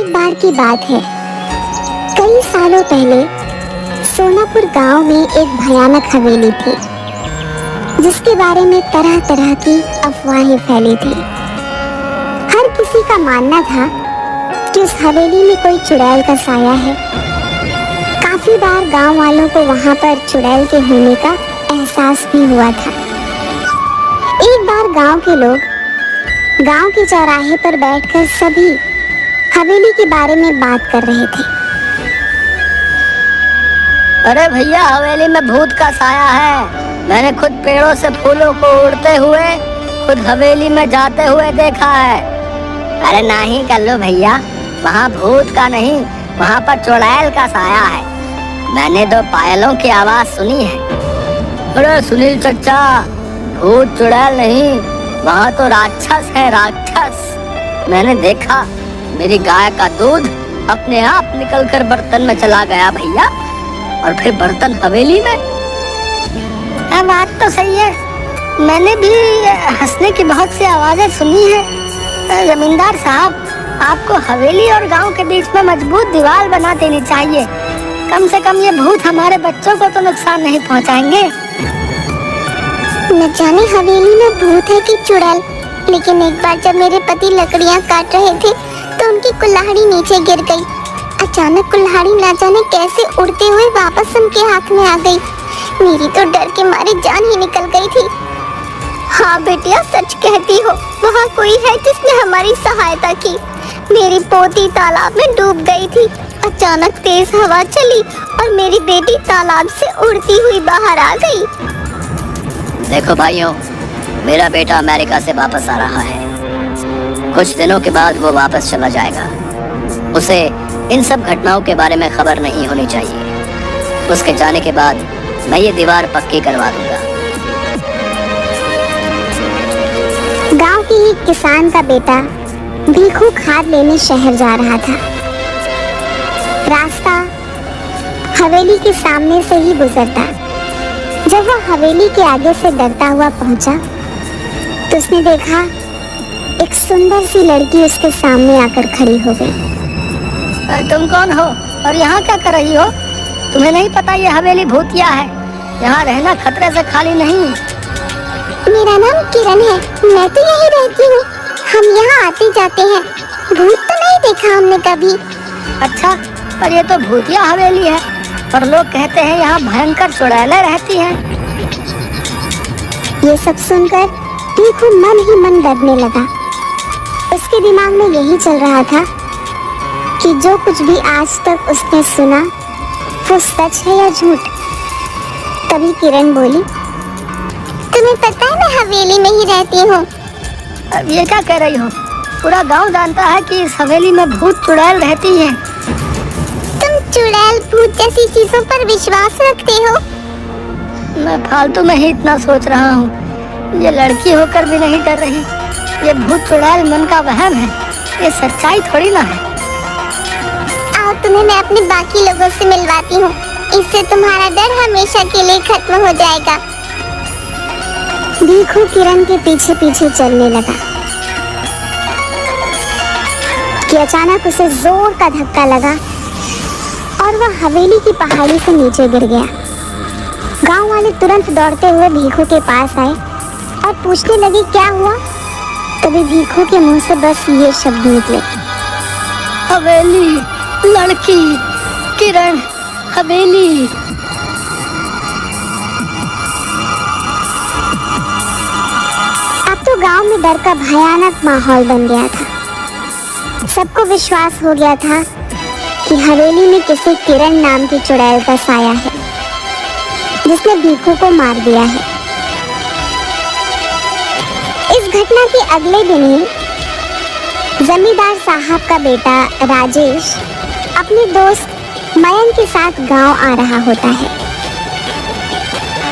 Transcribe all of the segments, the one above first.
एक बार की बात है। कई सालों पहले सोनापुर गांव में एक भयानक हवेली थी, जिसके बारे में तरह तरह की अफवाहें फैली थी। हर किसी का मानना था कि उस हवेली में कोई चुड़ैल का साया है। काफी बार गांव वालों को वहां पर चुड़ैल के होने का एहसास भी हुआ था। एक बार गांव के लोग गांव के चौराहे पर बैठकर सभी हवेली के बारे में बात कर रहे थे। अरे भैया, हवेली में भूत का साया है। मैंने खुद पेड़ों से फूलों को उड़ते हुए, खुद हवेली में जाते हुए देखा है। अरे नहीं कर लो भैया, वहाँ भूत का नहीं, वहाँ पर चुड़ैल का साया है। मैंने 2 पायलों की आवाज सुनी है। अरे सुनील चचा, भूत चुड़ैल नहीं, वहाँ तो राक्षस है, राक्षस। मैंने देखा, मेरी गाय का दूध अपने आप निकलकर बर्तन में चला गया भैया, और फिर बर्तन हवेली में। बात तो सही है, मैंने भी हंसने की बहुत सी आवाजें सुनी है। जमींदार साहब, आपको हवेली और गांव के बीच में मजबूत दीवार बना देनी चाहिए। कम से कम ये भूत हमारे बच्चों को तो नुकसान नहीं पहुंचाएंगे। न जाने हवेली में भूत है कि चुड़ैल, लेकिन एक बार जब मेरे पति लकड़ियां काट रहे थे तो उनकी कुल्हाड़ी नीचे गिर गई। अचानक कुल्हाड़ी न जाने कैसे उड़ते हुए वापस उनके हाथ में आ गई। मेरी तो डर के मारे जान ही निकल गई थी। हाँ बेटिया, सच कहती हो, वहाँ कोई है जिसने हमारी सहायता की। मेरी पोती तालाब में डूब गई थी। अचानक तेज हवा चली और मेरी बेटी तालाब से उड़ती हुई बाहर आ गई। देखो भाइयों, मेरा बेटा अमेरिका से वापस आ रहा है। कुछ दिनों के बाद वो वापस चला जाएगा। उसे इन सब घटनाओं के बारे में खबर नहीं होनी चाहिए। उसके जाने के बाद मैं ये दीवार पक्की करवा दूंगा। गांव के एक किसान का बेटा भीखू खाद लेने शहर जा रहा था। रास्ता हवेली के सामने से ही गुजरता। जब वह हवेली के आगे से डरता हुआ पहुंचा तो उसने देखा एक सुंदर सी लड़की उसके सामने आकर खड़ी हो गई। तुम कौन हो और यहाँ क्या कर रही हो? तुम्हें नहीं पता ये हवेली भूतिया है? यहाँ रहना खतरे से खाली नहीं। मेरा नाम किरण है, मैं तो यहीं रहती हूँ। हम यहाँ आते जाते हैं, भूत तो नहीं देखा हमने कभी। अच्छा, पर ये तो भूतिया हवेली है, पर लोग कहते हैं यहाँ भयंकर चुड़ैलें रहती हैं। ये सब सुनकर भीखू मन ही मन डरने लगा। उसके दिमाग में यही चल रहा था कि जो कुछ भी आज तक उसने सुना वो सच है या झूठ। तभी किरण बोली, तुम्हें पता है मैं हवेली में ही रहती हूँ। अब ये क्या कह रही हो? पूरा गांव जानता है कि इस हवेली में भूत चुड़ैल रहती है। तुम चुड़ैल भूत जैसी चीजों पर विश्वास रखते हो? मैं फालतू में ही इतना सोच रहा हूँ। ये लड़की होकर भी नहीं डर रही। ये भूत चुड़ैल मन का वहम है, ये सच्चाई थोड़ी ना है। आओ, तुम्हें मैं अपने बाकी लोगों से मिलवाती हूँ। इससे तुम्हारा डर हमेशा के लिए खत्म हो जाएगा। भीखू किरण के पीछे पीछे चलने लगा कि अचानक उसे जोर का धक्का लगा और वह हवेली की पहाड़ी से नीचे गिर गया। गांव वाले तुरंत दौड़ते हुए भीखू के पास आए और पूछने लगे क्या हुआ। तभी भीखू के मुंह से बस ये शब्द निकले, हवेली, लड़की, किरण, हवेली। अब तो गांव में डर का भयानक माहौल बन गया था। सबको विश्वास हो गया था कि हवेली में किसी किरण नाम की चुड़ैल का साया है, जिसने भीखू को मार दिया है। इस घटना के अगले दिन ही जमींदार साहब का बेटा राजेश अपने दोस्त मयंक के साथ गांव आ रहा होता है।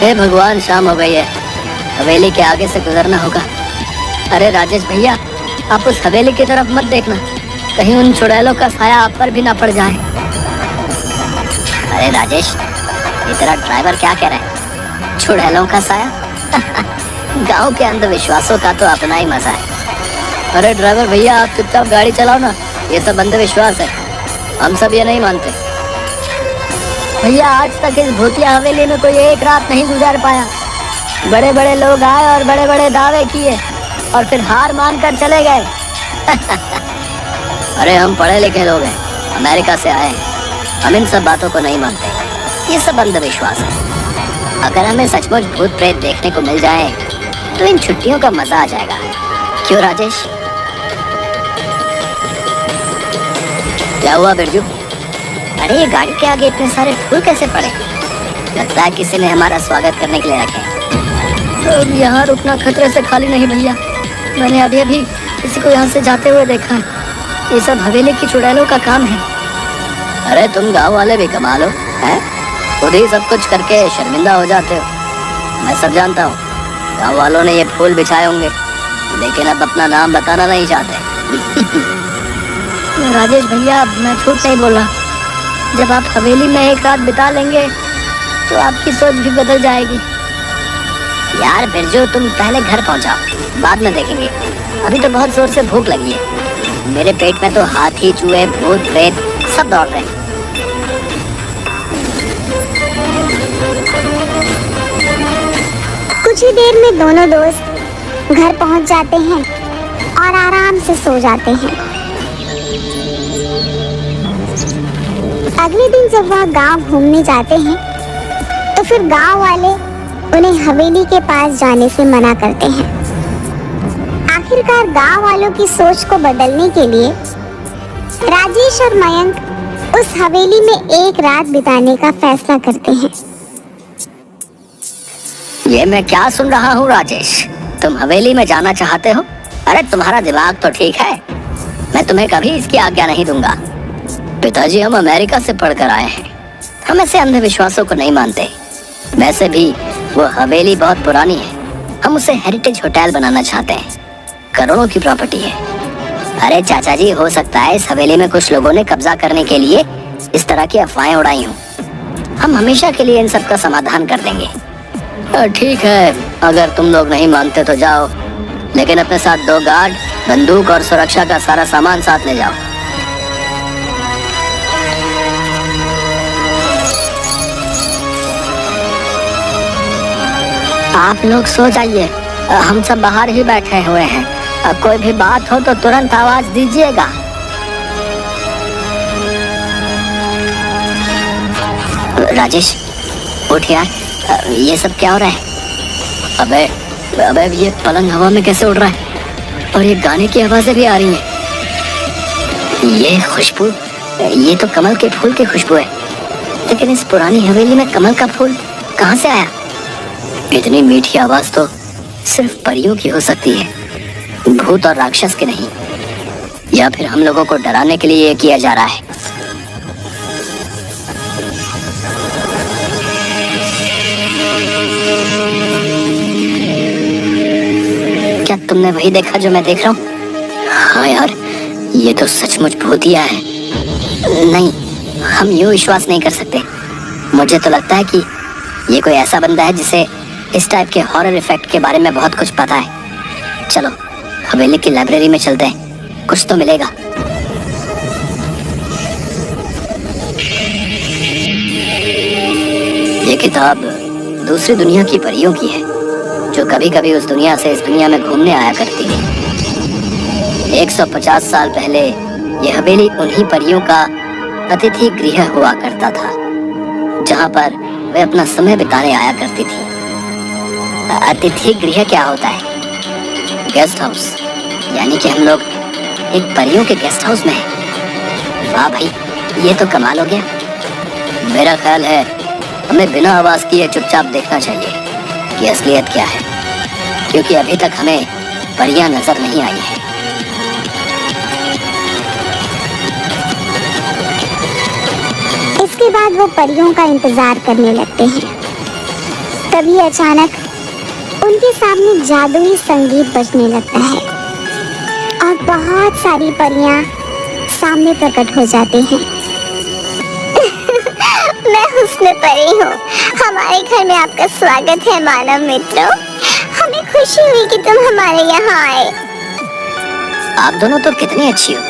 हे भगवान, शाम हो गई है, हवेली के आगे से गुजरना होगा। अरे राजेश भैया, आप उस हवेली की तरफ मत देखना, कहीं उन चुड़ैलों का साया आप पर भी ना पड़ जाए। अरे राजेश, ये तेरा ड्राइवर क्या कह रहा है? चुड़ैलों का साया? गांव के अंधविश्वासों का तो अपना ही मजा है। अरे ड्राइवर भैया, आप चुपचाप गाड़ी चलाओ ना, ये सब अंधविश्वास है, हम सब ये नहीं मानते। भैया आज तक इस भूतिया हवेली में कोई एक रात नहीं गुजार पाया। बड़े बड़े लोग आए और बड़े बड़े दावे किए और फिर हार मान कर चले गए। अरे हम पढ़े लिखे लोग हैं, अमेरिका से आए हैं, हम इन सब बातों को नहीं मानते। ये सब अंधविश्वास है। अगर हमें सचमुच भूत प्रेत देखने को मिल जाए तो इन छुट्टियों का मजा आ जाएगा। क्यों राजेश? क्या हुआ बिरजू? अरे ये गाड़ी के आगे इतने सारे फूल कैसे पड़े? लगता है किसी ने हमारा स्वागत करने के लिए रखे। तो यहाँ रुकना खतरे से खाली नहीं भैया। मैंने अभी अभी किसी को यहाँ से जाते हुए देखा है। ये सब हवेली की चुड़ैलों का काम है। अरे तुम गांव वाले भी कमाल हो, हैं? खुद ही सब कुछ करके शर्मिंदा हो जाते हो। मैं सब जानता हूँ, गांव वालों ने ये फूल बिछाए होंगे, लेकिन अब अपना नाम बताना नहीं चाहते। राजेश भैया मैं झूठ नहीं बोला। जब आप हवेली में एक रात बिता लेंगे तो आपकी सोच भी बदल जाएगी। यार बिरजू तुम पहले घर पहुंचाओ, बाद में देखेंगे। अभी तो बहुत जोर से भूख लगी है। मेरे पेट में तो हाथी, चूहे, भूत प्रेत सब दौड़ रहे हैं। कुछ ही देर में दोनों दोस्त घर पहुंच जाते हैं और आराम से सो जाते हैं। अगले दिन जब वह गांव घूमने जाते हैं तो फिर गांव वाले उन्हें हवेली के पास जाने से मना करते हैं। आखिरकार गांव वालों की सोच को बदलने के लिए राजेश और मयंक उस हवेली में एक रात बिताने का फैसला करते हैं। ये मैं क्या सुन रहा हूँ राजेश? तुम हवेली में जाना चाहते हो? अरे तुम्हारा दिमाग तो ठीक है। मैं तुम्हें कभी इसकी आज्ञा नहीं दूंगा। पिताजी हम अमेरिका से पढ़कर आए हैं, हम ऐसे अंधविश्वासों को नहीं मानते। वैसे भी वो हवेली बहुत पुरानी है, हम उसे हेरिटेज होटल बनाना चाहते हैं। करोड़ों की प्रॉपर्टी है। अरे चाचा जी हो सकता है इस हवेली में कुछ लोगों ने कब्जा करने के लिए इस तरह की अफवाहें उड़ाई हों। हम हमेशा के लिए इन सब का समाधान कर देंगे। ठीक है, अगर तुम लोग नहीं मानते तो जाओ, लेकिन अपने साथ 2 गार्ड, बंदूक और सुरक्षा का सारा सामान साथ ले जाओ। आप लोग सो जाइए, हम सब बाहर ही बैठे हुए हैं। कोई भी बात हो तो तुरंत आवाज दीजिएगा। राजेश उठ यार, ये सब क्या हो रहा है? अबे ये पलंग हवा में कैसे उड़ रहा है और ये गाने की आवाजें भी आ रही हैं। ये खुशबू, ये तो कमल के फूल की खुशबू है। लेकिन इस पुरानी हवेली में कमल का फूल कहाँ से आया? इतनी मीठी आवाज तो सिर्फ परियों की हो सकती है, भूत और राक्षस की नहीं। या फिर हम लोगों को डराने के लिए ये किया जा रहा है। क्या तुमने वही देखा जो मैं देख रहा हूँ? हाँ यार, ये तो सचमुच भूतिया है। नहीं, हम यूं विश्वास नहीं कर सकते। मुझे तो लगता है कि ये कोई ऐसा बंदा है जिसे इस टाइप के हॉरर इफेक्ट के बारे में बहुत कुछ पता है। चलो हवेली की लाइब्रेरी में चलते हैं, कुछ तो मिलेगा। ये किताब दूसरी दुनिया की परियों की है, जो कभी कभी उस दुनिया से इस दुनिया में घूमने आया करती थी। 150 साल पहले ये हवेली उन्हीं परियों का अतिथि गृह हुआ करता था, जहाँ पर वे अपना समय बिताने आया करती थी। अतिथि गृह क्या होता है? गेस्ट हाउस, यानी कि हम लोग एक परियों के गेस्ट हाउस में हैं। वाह भाई, ये तो कमाल हो गया। मेरा ख्याल है हमें बिना आवाज किए चुपचाप देखना चाहिए कि असलियत क्या है, क्योंकि अभी तक हमें परियां नजर नहीं आई है। इसके बाद वो परियों का इंतजार करने लगते हैं। तभी अचानक उनके सामने जादुई संगीत बजने लगता है और बहुत सारी परियां सामने प्रकट हो जाती हैं। मैं हुस्न परी हूँ, हमारे घर में आपका स्वागत है मानव मित्रों। हमें खुशी हुई कि तुम हमारे यहाँ आए। आप दोनों तो कितनी अच्छी हो।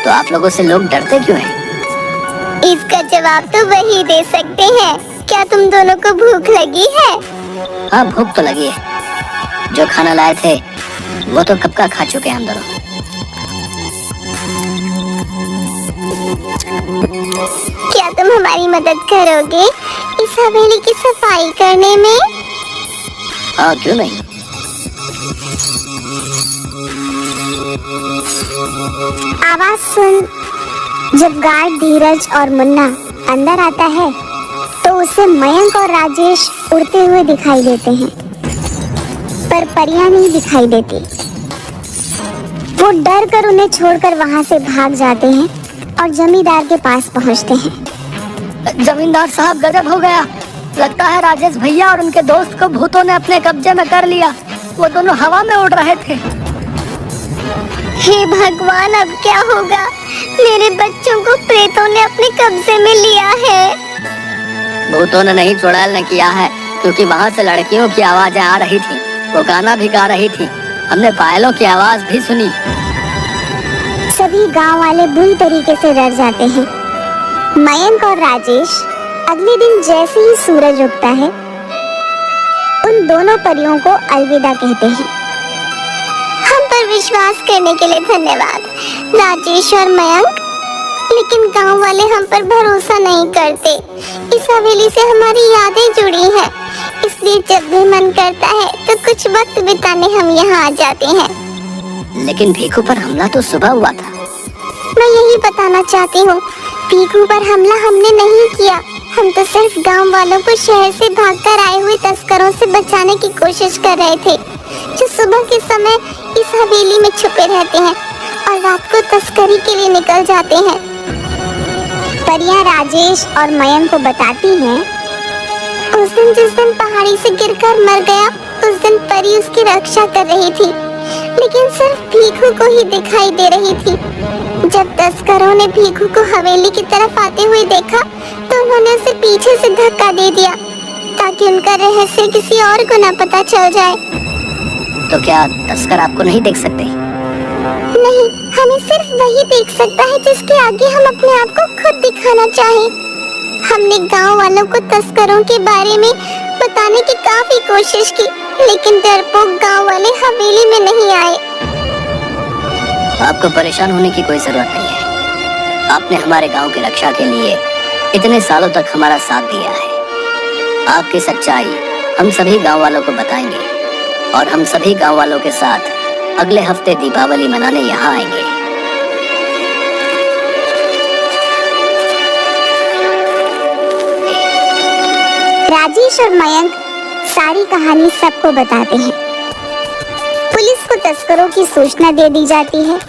तो आप लोगों से लोग डरते क्यों हैं? इसका जवाब तो वही दे सकते हैं। क्या तुम दोनों को भूख लगी है? हाँ, भूख तो लगी है। जो खाना लाए थे वो तो कब का खा चुके हैं हम दोनों। क्या तुम हमारी मदद करोगे इस हवेली की सफाई करने में? हाँ, क्यों नहीं। आवाज सुन जब गार्ड धीरज और मुन्ना अंदर आता है तो उसे मयंक और राजेश उड़ते हुए दिखाई देते हैं, पर परियां नहीं दिखाई देती। वो डर कर उन्हें छोड़कर वहां से भाग जाते हैं और जमींदार के पास पहुंचते हैं। जमींदार साहब, गजब हो गया। लगता है राजेश भैया और उनके दोस्त को भूतों ने अपने कब्जे में कर लिया। वो दोनों हवा में उड़ रहे थे। हे भगवान, अब क्या होगा? मेरे बच्चों को प्रेतों ने अपने कब्जे में लिया है। भूतों ने नहीं, चुड़ैल ने किया है, क्योंकि वहाँ से लड़कियों की आवाजें आ रही थी। वो गाना भी गा रही थी। हमने पायलों की आवाज भी सुनी। सभी गांव वाले बुरी तरीके से डर जाते हैं। मयंक और राजेश अगले दिन जैसे ही सूरज उगता है उन दोनों परियों को अलविदा कहते हैं। हम पर विश्वास करने के लिए धन्यवाद राजेश और मयंक, लेकिन गांव वाले हम पर भरोसा नहीं करते। इस हवेली से हमारी यादें जुड़ी हैं, इसलिए जब भी मन करता है तो कुछ वक्त बिताने हम यहाँ आ जाते हैं। लेकिन भीखू पर हमला तो सुबह हुआ था। मैं यही बताना चाहती हूँ, भीखू पर हमला हमने नहीं किया। हम तो सिर्फ गांव वालों को शहर से भागकर आए हुए तस्करों से बचाने की कोशिश कर रहे थे, जो सुबह के समय इस हवेली में छुपे रहते हैं और रात को तस्करी के लिए निकल जाते हैं। परियां राजेश और मयंक को बताती हैं, उस दिन जिस दिन पहाड़ी से गिरकर मर गया, उस दिन परी उसकी रक्षा कर रही थी, लेकिन सिर्फ भीखू को ही दिखाई दे रही थी। जब तस्करों ने भीखू को हवेली की तरफ आते हुए देखा तो उन्होंने उसे पीछे से धक्का दे दिया ताकि उनका रहस्य किसी और को न पता चल जाए। तो क्या तस्कर आपको नहीं देख सकते? नहीं, हमें सिर्फ वही देख सकता है जिसके आगे हम अपने आप को खुद दिखाना चाहें। हमने गांव वालों को तस्करों के बारे में बताने की काफी कोशिश की, लेकिन डरपोक गांव वाले हवेली में नहीं आए। आपको परेशान होने की कोई जरूरत नहीं है। आपने हमारे गांव की रक्षा के लिए इतने सालों तक हमारा साथ दिया है। आपकी सच्चाई हम सभी गांव वालों को बताएंगे और हम सभी गांव वालों के साथ अगले हफ्ते दीपावली मनाने यहाँ आएंगे। राजेश और मयंक सारी कहानी सबको बताते हैं। पुलिस को तस्करों की सूचना दे दी जाती है।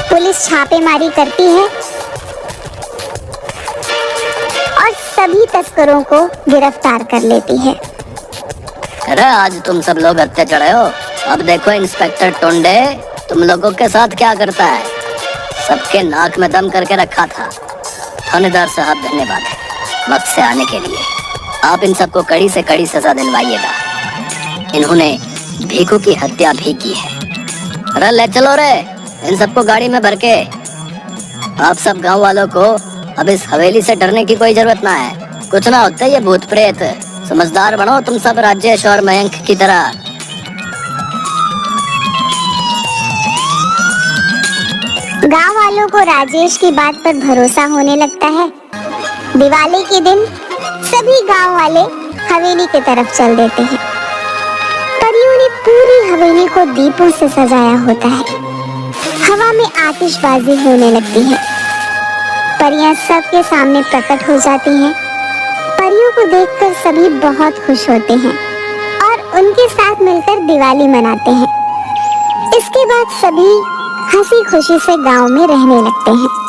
पुलिस छापेमारी करती है और सभी तस्करों को गिरफ्तार कर लेती है। अरे आज तुम सब लोग हत्या चढ़े हो। अब देखो इंस्पेक्टर टोंडे तुम लोगों के साथ क्या करता है। सबके नाक में दम करके रखा था। थानेदार साहब, धन्यवाद वक्त से आने के लिए। आप इन सबको कड़ी से कड़ी सजा दिलवाइएगा। इन्होंने भीखू की हत्या भी की है। अरे ले चलो रे इन सबको गाड़ी में भर के। आप सब गांव वालों को अब इस हवेली से डरने की कोई जरूरत ना है। कुछ ना होते ये भूत प्रेत। समझदार बनो तुम सब राजेश और मयंक की तरह। गांव वालों को राजेश की बात पर भरोसा होने लगता है। दिवाली के दिन सभी गांव वाले हवेली की तरफ चल देते हैं। परियों ने पूरी हवेली को दीपों से सजाया होता है। हवा में आतिशबाजी होने लगती है। परियां सबके सामने प्रकट हो जाती हैं। परियों को देखकर सभी बहुत खुश होते हैं और उनके साथ मिलकर दिवाली मनाते हैं। इसके बाद सभी हंसी खुशी से गांव में रहने लगते हैं।